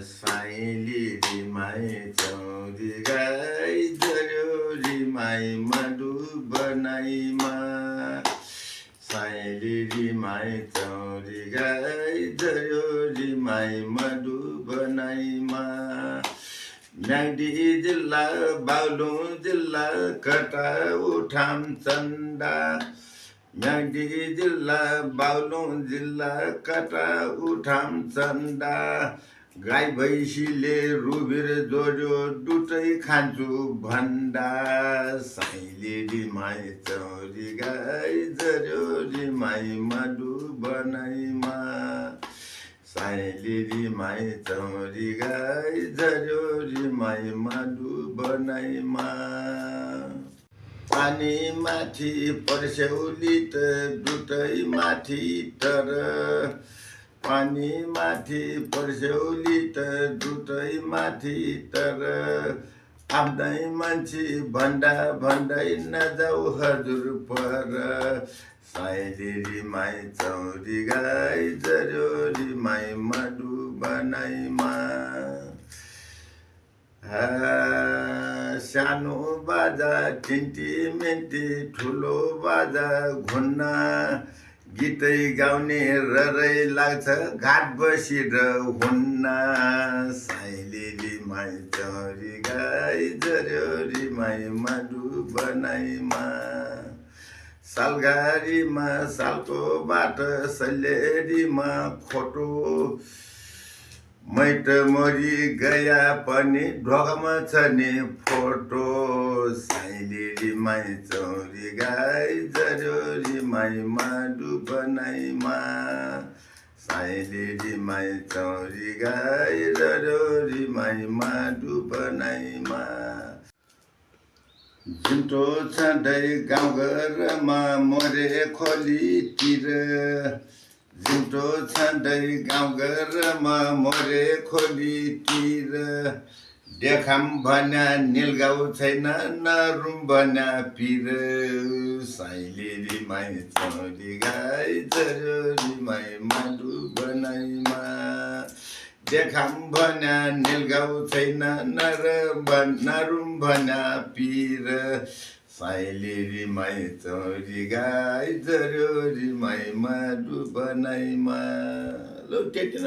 साइली रिमाई चौरी गाई जर्यो रिमाई मधु बनाइमा साइली रिमाई चौरी गाई जर्यो रिमाई मधु बनाइमा म्याग्दी जिल्ला बागलुङ जिल्ला कटा उठाम चन्दा म्याग्दी जिल्ला बागलुङ जिल्ला कटा उठाम चन्दा गाई भैँसीले रुबिर जोड्यो दुटै खान्छु भन्दा साइली रिमाई चौरी गाई जर्यो रिमाई मधु बनाइमा साइली रिमाई चौरी गाई जर्यो रिमाई मधु बनाइमा पानी माथि पर्स्यौली त दुटै माथि तर पानी माथि पर्स्यौली त दुटै माथि तर आफ्नै मान्छे भन्दै नजाऊ हजुर पर साइली रिमाई चौरी गाई जर्यो रिमाई मधु बनाइमा सानो बाजा टिन्टी मिन्टी ठुलो बाजा घुन्न गीतै गाउने ररै लाग्छ घाट बसेर हुन्न साइली रिमाई चौरी गाई जर्यो रिमाई मधु बनाइमा सालघारीमा सालको बाट सल्लेरीमा खोटो मैट मरी गया पनि ढोकामा छ नि फोटो साइली रिमाई चौरी गाई जर्यो रिमाई मधु बनाइमा साइली रिमाई चौरी गाई जर्यो रिमाई मधु बनाइमा झुन्टो छँदै गाउँघरमा मरे खोलीतिर झुन्टो छँदै गाउँघरमा मरे खोलीतिर देखाम भन्या निलगाउँ छैन नरुम भन्या पिर साइली रिमाई चौरी गाई जर्यो रिमाई मधु बनाइमा देखाम भन्या निलगाउँ छैन नरुम भन्या पिर साइली रिमाई चौरी गाई जर्यो रिमाई मधु बनाइमा लो त्यति